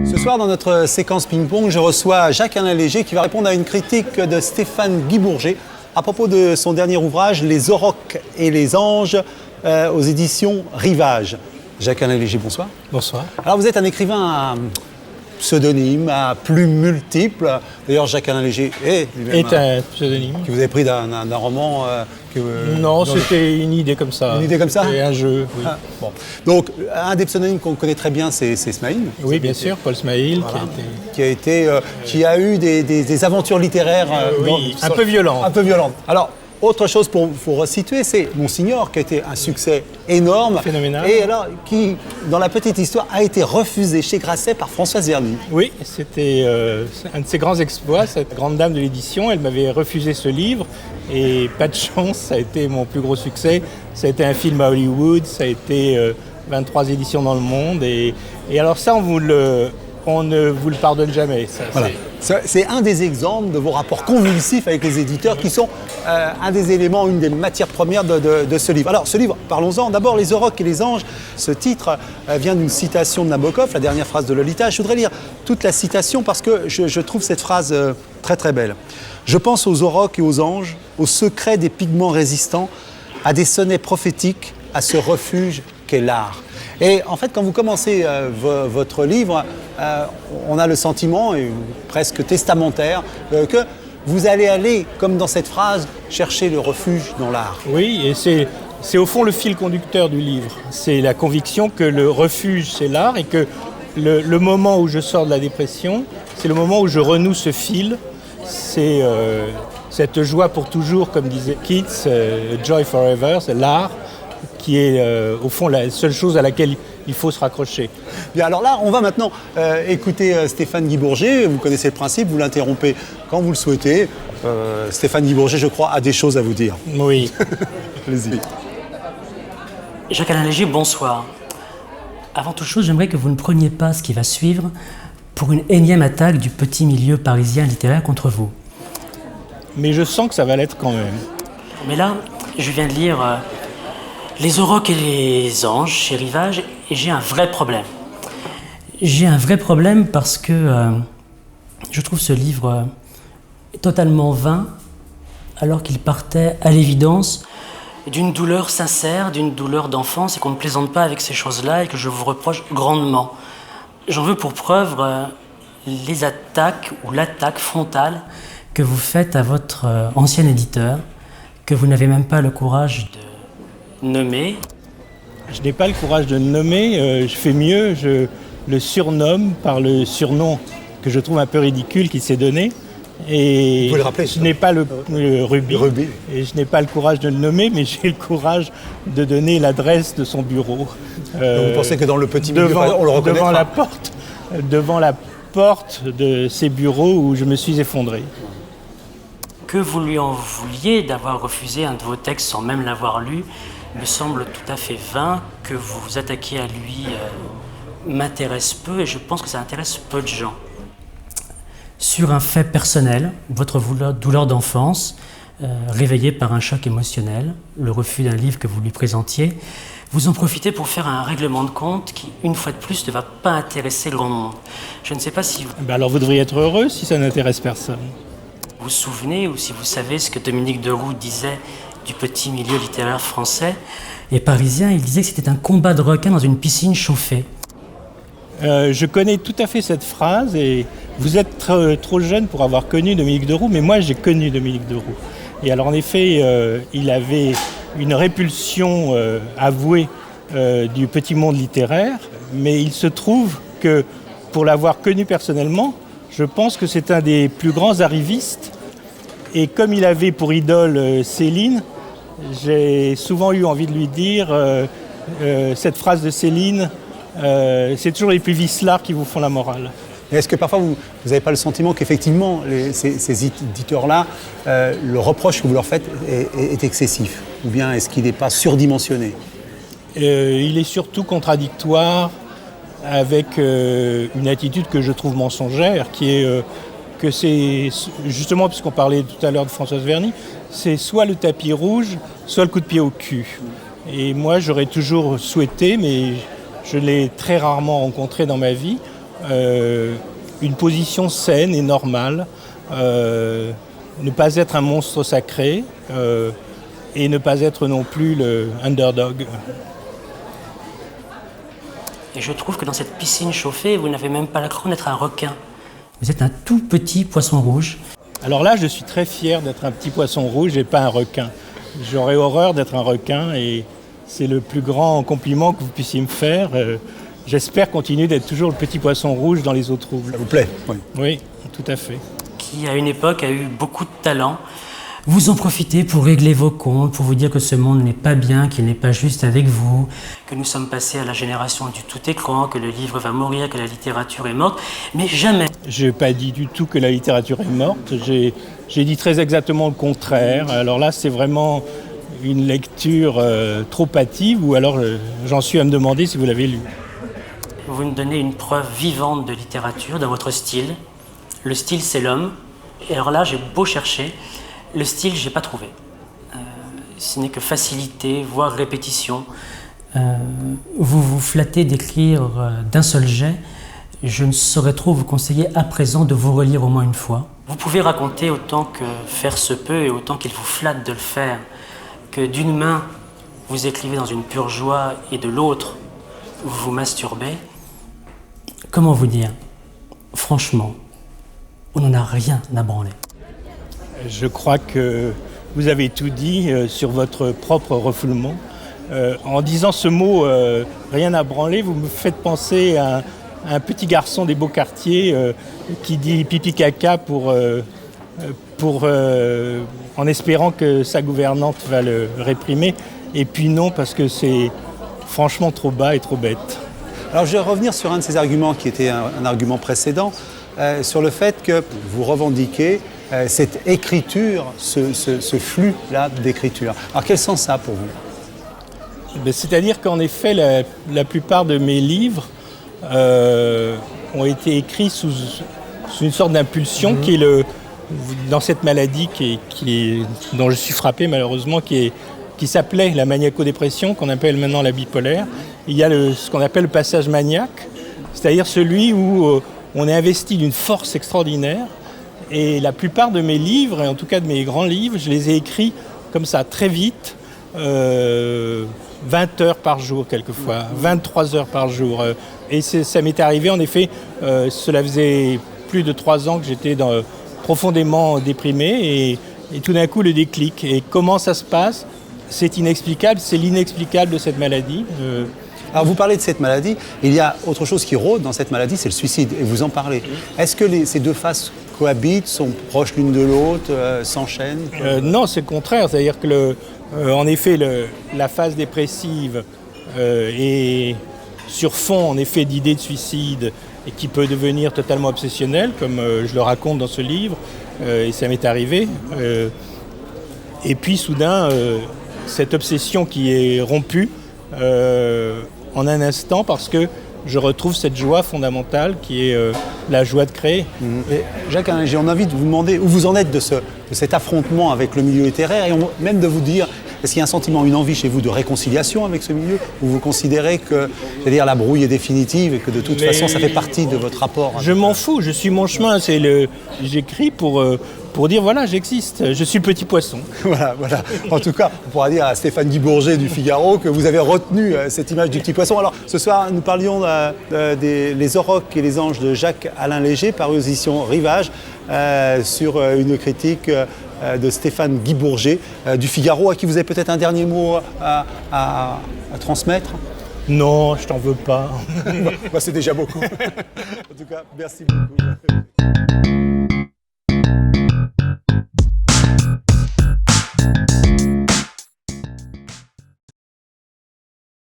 Ce soir, dans notre séquence ping-pong, je reçois Jacques-Alain Léger qui va répondre à une critique de Stéphane Guy-Bourget à propos de son dernier ouvrage, Les Aurochs et les Anges, aux éditions Rivage. Jacques-Alain Léger, bonsoir. Bonsoir. Alors, vous êtes un écrivain à pseudonyme, à plumes multiples. D'ailleurs, Jacques-Alain Léger est un pseudonyme. Que vous avez pris d'un roman Non, c'était une idée comme ça. Une idée comme ça ? C'est un jeu, oui. Ah, bon. Donc, un des pseudonymes qu'on connaît très bien, c'est Smaïl. Oui, bien sûr, Paul Smaïl, voilà. Qui a eu des aventures littéraires un peu violentes. Un peu violentes. Alors, autre chose pour resituer, c'est Monsignor, qui a été un succès énorme. Phénoménal. Et alors, qui, dans la petite histoire, a été refusé chez Grasset par Françoise Verny. Oui, c'était un de ses grands exploits, cette grande dame de l'édition. Elle m'avait refusé ce livre. Et pas de chance, ça a été mon plus gros succès. Ça a été un film à Hollywood, ça a été 23 éditions dans le monde. Et alors ça, on ne vous le pardonne jamais. Ça, voilà. C'est un des exemples de vos rapports convulsifs avec les éditeurs qui sont un des éléments, une des matières premières de ce livre. Alors ce livre, parlons-en. D'abord, Les Aurochs et les Anges. Ce titre vient d'une citation de Nabokov, la dernière phrase de Lolita. Je voudrais lire toute la citation parce que je trouve cette phrase très très belle. Je pense aux aurochs et aux anges, au secret des pigments résistants, à des sonnets prophétiques, à ce refuge qu'est l'art. Et en fait, quand vous commencez votre livre, on a le sentiment, presque testamentaire, que vous allez aller, comme dans cette phrase, chercher le refuge dans l'art. Oui, et c'est au fond le fil conducteur du livre. C'est la conviction que le refuge, c'est l'art, et que le moment où je sors de la dépression, c'est le moment où je renoue ce fil. C'est cette joie pour toujours, comme disait Keats, Joy Forever, c'est l'art, qui est au fond la seule chose à laquelle il faut se raccrocher. Bien, alors là, on va maintenant écouter Stéphane Guy-Bourget. Vous connaissez le principe, vous l'interrompez quand vous le souhaitez. Stéphane Guy-Bourget, je crois, a des choses à vous dire. Oui. Allez-y. Jacques-Alain Léger, bonsoir. Avant toute chose, j'aimerais que vous ne preniez pas ce qui va suivre pour une énième attaque du petit milieu parisien littéraire contre vous. Mais je sens que ça va l'être quand même. Mais là, je viens de lire Les Aurochs et les Anges chez Rivage et j'ai un vrai problème. J'ai un vrai problème parce que je trouve ce livre totalement vain alors qu'il partait à l'évidence d'une douleur sincère, d'une douleur d'enfance et qu'on ne plaisante pas avec ces choses-là et que je vous reproche grandement. J'en veux pour preuve les attaques ou l'attaque frontale que vous faites à votre ancien éditeur, que vous n'avez même pas le courage de nommer. Je n'ai pas le courage de le nommer, je fais mieux, je le surnomme par le surnom que je trouve un peu ridicule qu'il s'est donné. Et vous pouvez le rappeler, je n'ai pas le Ruby, et je n'ai pas le courage de le nommer, mais j'ai le courage de donner l'adresse de son bureau. Donc vous pensez que dans le petit milieu, on le reconnaîtra devant la porte de ces bureaux où je me suis effondré. Que vous lui en vouliez d'avoir refusé un de vos textes sans même l'avoir lu, me semble tout à fait vain. Que vous vous attaquiez à lui m'intéresse peu et je pense que ça intéresse peu de gens. Sur un fait personnel, votre douleur d'enfance, réveillée par un choc émotionnel, le refus d'un livre que vous lui présentiez, vous en profitez pour faire un règlement de compte qui, une fois de plus, ne va pas intéresser le grand monde. Je ne sais pas si vous... Alors vous devriez être heureux si ça n'intéresse personne. Vous vous souvenez ou si vous savez ce que Dominique Deroux disait du petit milieu littéraire français et parisien, il disait que c'était un combat de requins dans une piscine chauffée. Je connais tout à fait cette phrase et vous êtes trop jeune pour avoir connu Dominique Deroux, mais moi j'ai connu Dominique Deroux. Et alors en effet, il avait une répulsion avouée du petit monde littéraire, mais il se trouve que pour l'avoir connu personnellement, je pense que c'est un des plus grands arrivistes. Et comme il avait pour idole Céline, j'ai souvent eu envie de lui dire cette phrase de Céline, c'est toujours les plus vicelards qui vous font la morale. Est-ce que parfois vous n'avez pas le sentiment qu'effectivement ces éditeurs-là, le reproche que vous leur faites est excessif? Ou bien est-ce qu'il n'est pas surdimensionné? Il est surtout contradictoire avec une attitude que je trouve mensongère, qui est que c'est, justement, puisqu'on parlait tout à l'heure de Françoise Verny, c'est soit le tapis rouge, soit le coup de pied au cul. Et moi, j'aurais toujours souhaité, mais je l'ai très rarement rencontré dans ma vie, une position saine et normale, ne pas être un monstre sacré et ne pas être non plus le underdog. Et je trouve que dans cette piscine chauffée, vous n'avez même pas la crainte d'être un requin. Vous êtes un tout petit poisson rouge. Alors là, je suis très fier d'être un petit poisson rouge et pas un requin. J'aurais horreur d'être un requin et c'est le plus grand compliment que vous puissiez me faire. J'espère continuer d'être toujours le petit poisson rouge dans les eaux troubles. Ça vous plaît? Oui. Oui, tout à fait. Qui, à une époque, a eu beaucoup de talent. Vous en profitez pour régler vos comptes, pour vous dire que ce monde n'est pas bien, qu'il n'est pas juste avec vous, que nous sommes passés à la génération du tout écran, que le livre va mourir, que la littérature est morte, mais jamais. Je n'ai pas dit du tout que la littérature est morte, j'ai dit très exactement le contraire. Alors là, c'est vraiment une lecture trop hâtive, ou alors j'en suis à me demander si vous l'avez lu. Vous nous donnez une preuve vivante de littérature dans votre style. Le style, c'est l'homme. Et alors là, j'ai beau chercher, le style, je n'ai pas trouvé. Ce n'est que facilité, voire répétition. Vous vous flattez d'écrire d'un seul jet. Je ne saurais trop vous conseiller à présent de vous relire au moins une fois. Vous pouvez raconter autant que faire se peut et autant qu'il vous flatte de le faire, que d'une main, vous écrivez dans une pure joie et de l'autre, vous vous masturbez. Comment vous dire? Franchement, on n'en a rien à branler. Je crois que vous avez tout dit sur votre propre refoulement. En disant ce mot « rien à branler », vous me faites penser à un petit garçon des beaux quartiers qui dit pipi caca en espérant que sa gouvernante va le réprimer. Et puis non, parce que c'est franchement trop bas et trop bête. Alors je vais revenir sur un de ces arguments qui était un argument précédent, sur le fait que vous revendiquez cette écriture, ce flux-là d'écriture. Alors quel sens ça a pour vous? C'est-à-dire qu'en effet, la plupart de mes livres ont été écrits sous une sorte d'impulsion qui est dans cette maladie dont je suis frappé malheureusement, qui s'appelait la maniaco-dépression, qu'on appelle maintenant la bipolaire. Il y a ce qu'on appelle le passage maniaque, c'est-à-dire celui où on est investi d'une force extraordinaire. Et la plupart de mes livres, et en tout cas de mes grands livres, je les ai écrits comme ça, très vite, 20 heures par jour quelquefois, 23 heures par jour. Et ça m'est arrivé, en effet, cela faisait plus de 3 ans que j'étais profondément déprimé, et tout d'un coup le déclic. Et comment ça se passe? C'est inexplicable, c'est l'inexplicable de cette maladie. Alors vous parlez de cette maladie, il y a autre chose qui rôde dans cette maladie, c'est le suicide, et vous en parlez. Est-ce que ces deux faces cohabitent, sont proches l'une de l'autre, s'enchaînent? Non, c'est le contraire, c'est-à-dire que en effet la phase dépressive est sur fond en effet d'idées de suicide et qui peut devenir totalement obsessionnelle, comme je le raconte dans ce livre, et ça m'est arrivé. Et puis soudain, cette obsession qui est rompue en un instant, parce que je retrouve cette joie fondamentale qui est la joie de créer. Et Jacques, j'ai envie de vous demander où vous en êtes de cet affrontement avec le milieu littéraire, et même de vous dire, est-ce qu'il y a un sentiment, une envie chez vous de réconciliation avec ce milieu, ou vous considérez que la brouille est définitive et que de toute façon ça fait partie de votre rapport? Je m'en fous, je suis mon chemin, j'écris pour dire voilà, j'existe, je suis le petit poisson. Voilà. En tout cas, on pourra dire à Stéphane Guy Bourget du Figaro que vous avez retenu cette image du petit poisson. Alors, ce soir, nous parlions Les Aurochs et les Anges de Jacques-Alain Léger, paru aux éditions Rivage, sur une critique de Stéphane Guy Bourget du Figaro, à qui vous avez peut-être un dernier mot à transmettre? Non, je t'en veux pas. C'est déjà beaucoup. En tout cas, merci beaucoup.